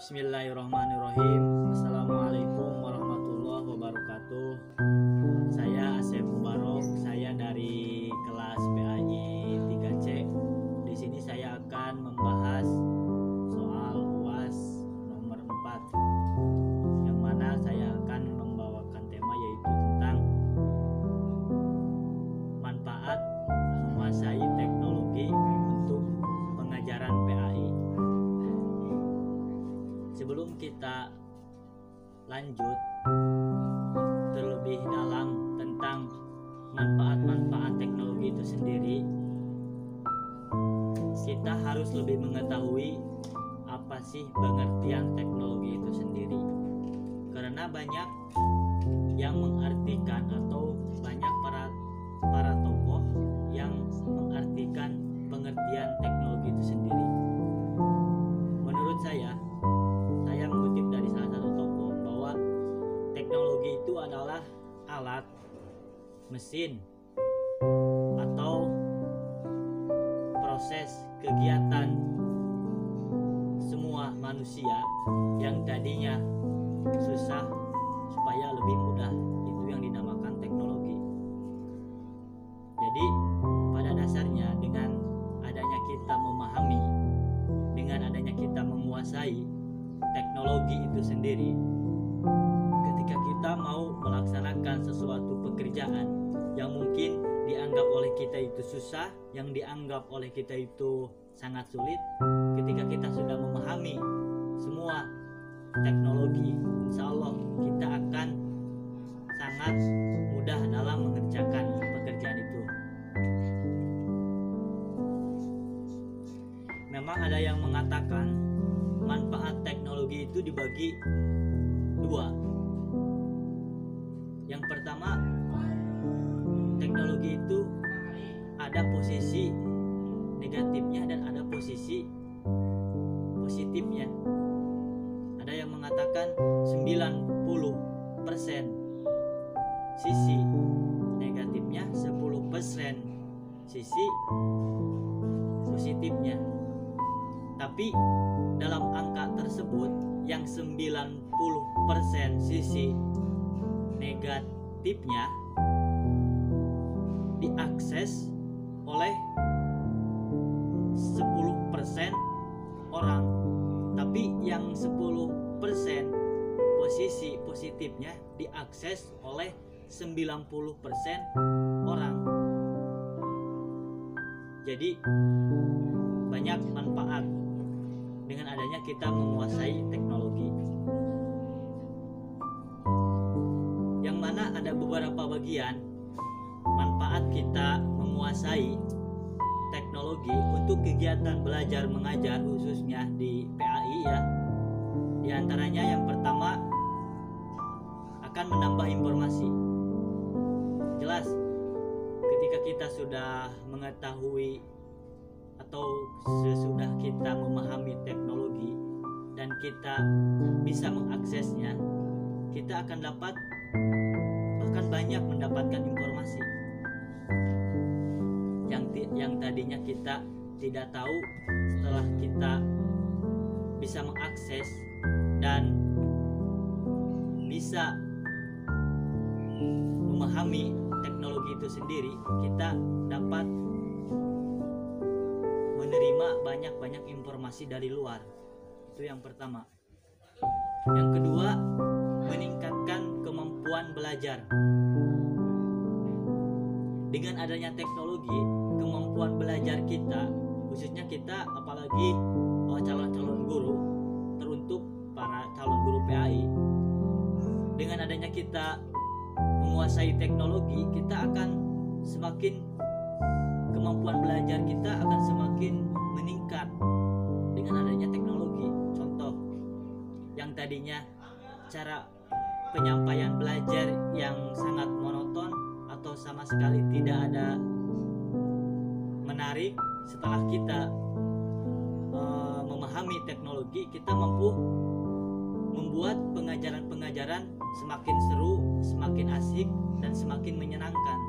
Bismillahirrahmanirrahim. Assalamualaikum warahmatullahi wabarakatuh. Saya Asep Mubarok, saya dari kelas PAI 3C. Di sini saya akan membahas soal UAS nomor 4, yang mana saya akan membawakan tema yaitu tentang manfaat menguasai teknologi untuk pengajaran PAI. Sebelum kita lanjut terlebih dalam tentang manfaat-manfaat teknologi itu sendiri, kita harus lebih mengetahui apa sih pengertian teknologi itu sendiri. Karena banyak yang mengartikan atau banyak para tokoh yang mengartikan pengertian teknologi itu sendiri. Menurut saya mengutip dari salah satu tokoh bahwa teknologi itu adalah alat, mesin, atau proses kegiatan semua manusia yang tadinya susah supaya lebih mudah. Itu yang dinamakan teknologi. Jadi pada dasarnya dengan adanya kita memahami, dengan adanya kita menguasai teknologi itu sendiri, ketika kita mau melaksanakan sesuatu pekerjaan yang mungkin dianggap oleh kita itu susah, yang dianggap oleh kita itu sangat sulit, ketika kita sudah memahami semua teknologi, insya Allah kita akan sangat mudah dalam mengerjakan pekerjaan itu. Memang ada yang mengatakan manfaat teknologi itu dibagi dua. Yang pertama, teknologi itu ada posisi negatifnya dan ada posisi positifnya. Ada yang mengatakan 90% sisi negatifnya, 10% sisi positifnya. Tapi dalam angka tersebut yang 90% sisi negatifnya diakses oleh 10% orang, tapi yang 10% posisi positifnya diakses oleh 90% orang. Jadi banyak manfaat dengan adanya kita menguasai teknologi, yang mana ada beberapa bagian manfaat kita menguasai teknologi untuk kegiatan belajar mengajar, khususnya di PAI ya. Di antaranya yang pertama, akan menambah informasi. Jelas ketika kita sudah mengetahui atau sesudah kita memahami teknologi dan kita bisa mengaksesnya, kita akan dapat bahkan banyak mendapatkan informasi yang tadinya kita tidak tahu. Setelah kita bisa mengakses dan bisa memahami teknologi itu sendiri, kita dapat menerima banyak informasi dari luar. Itu yang pertama. Yang kedua, meningkatkan kemampuan belajar. Dengan adanya teknologi, kemampuan belajar kita, khususnya kita apalagi calon-calon guru, teruntuk para calon guru PAI, dengan adanya kita menguasai teknologi, kita akan semakin, kemampuan belajar kita akan semakin meningkat dengan adanya teknologi. Contoh, yang tadinya cara penyampaian belajar yang sangat monoton atau sama sekali tidak ada menarik, setelah kita memahami teknologi, kita mampu membuat pengajaran-pengajaran semakin seru, semakin asik, dan semakin menyenangkan.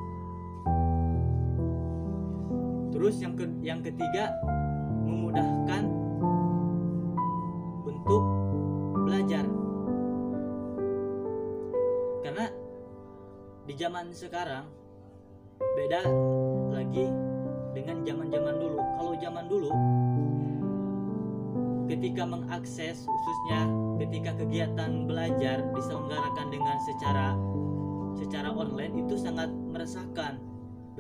Terus yang ketiga, memudahkan untuk zaman sekarang beda lagi dengan zaman-zaman dulu. Kalau zaman dulu ketika mengakses, khususnya ketika kegiatan belajar diselenggarakan dengan secara online, itu sangat meresahkan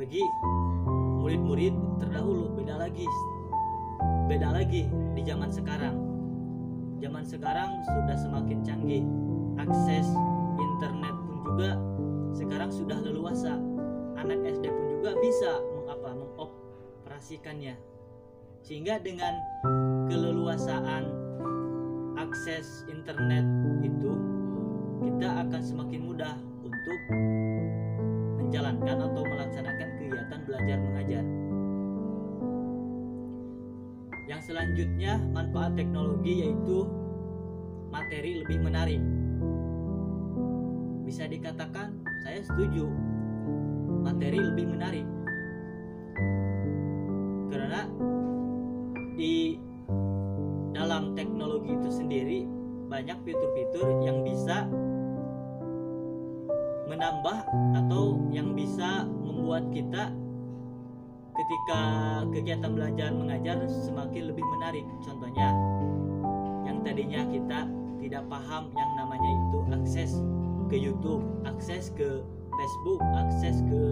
bagi murid-murid terdahulu. Beda lagi di zaman sekarang. Zaman sekarang sudah semakin canggih, akses internet pun juga sekarang sudah leluasa. Anak SD pun juga bisa mengoperasikannya. Sehingga dengan keleluasaan akses internet itu, kita akan semakin mudah untuk menjalankan atau melaksanakan kegiatan belajar mengajar. Yang selanjutnya, manfaat teknologi yaitu materi lebih menarik. Bisa dikatakan saya setuju, materi lebih menarik, karena di dalam teknologi itu sendiri banyak fitur-fitur yang bisa menambah atau yang bisa membuat kita ketika kegiatan belajar mengajar semakin lebih menarik. Contohnya, yang tadinya kita tidak paham yang namanya itu akses ke YouTube, akses ke Facebook, akses ke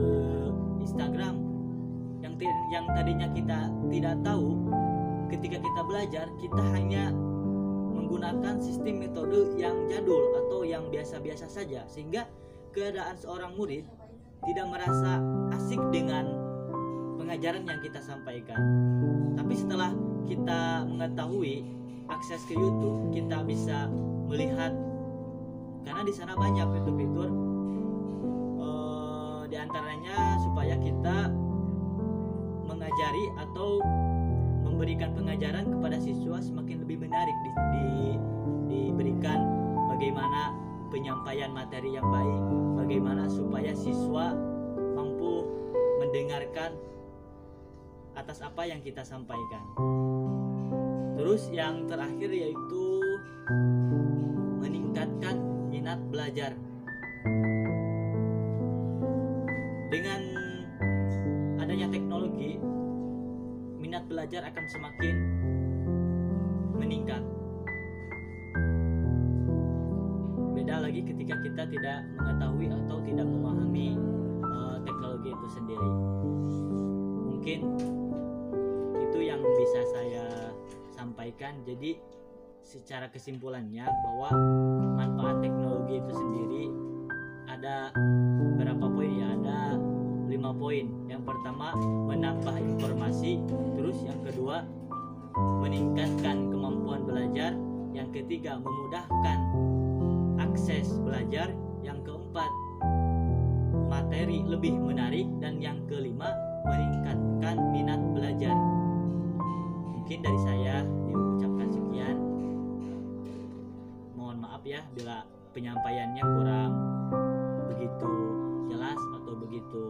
Instagram, yang tadinya kita tidak tahu, ketika kita belajar kita hanya menggunakan sistem metode yang jadul atau yang biasa-biasa saja, sehingga keadaan seorang murid tidak merasa asik dengan pengajaran yang kita sampaikan. Tapi setelah kita mengetahui akses ke YouTube, kita bisa melihat, karena di sana banyak fitur-fitur, di antaranya supaya kita mengajari atau memberikan pengajaran kepada siswa semakin lebih menarik, diberikan bagaimana penyampaian materi yang baik, bagaimana supaya siswa mampu mendengarkan atas apa yang kita sampaikan. Terus yang terakhir yaitu meningkatkan minat belajar. Dengan adanya teknologi, minat belajar akan semakin meningkat. Beda lagi ketika kita tidak mengetahui atau tidak memahami teknologi itu sendiri. Mungkin itu yang bisa saya sampaikan. Jadi secara kesimpulannya, bahwa manfaat teknologi itu sendiri ada berapa poin ya? Ada 5 poin. Yang pertama, menambah informasi. Terus yang kedua, meningkatkan kemampuan belajar. Yang ketiga, memudahkan akses belajar. Yang keempat, materi lebih menarik. Dan yang kelima, meningkatkan minat belajar. Mungkin dari saya diucapkan sekian. Mohon maaf ya bila penyampaiannya kurang begitu jelas atau begitu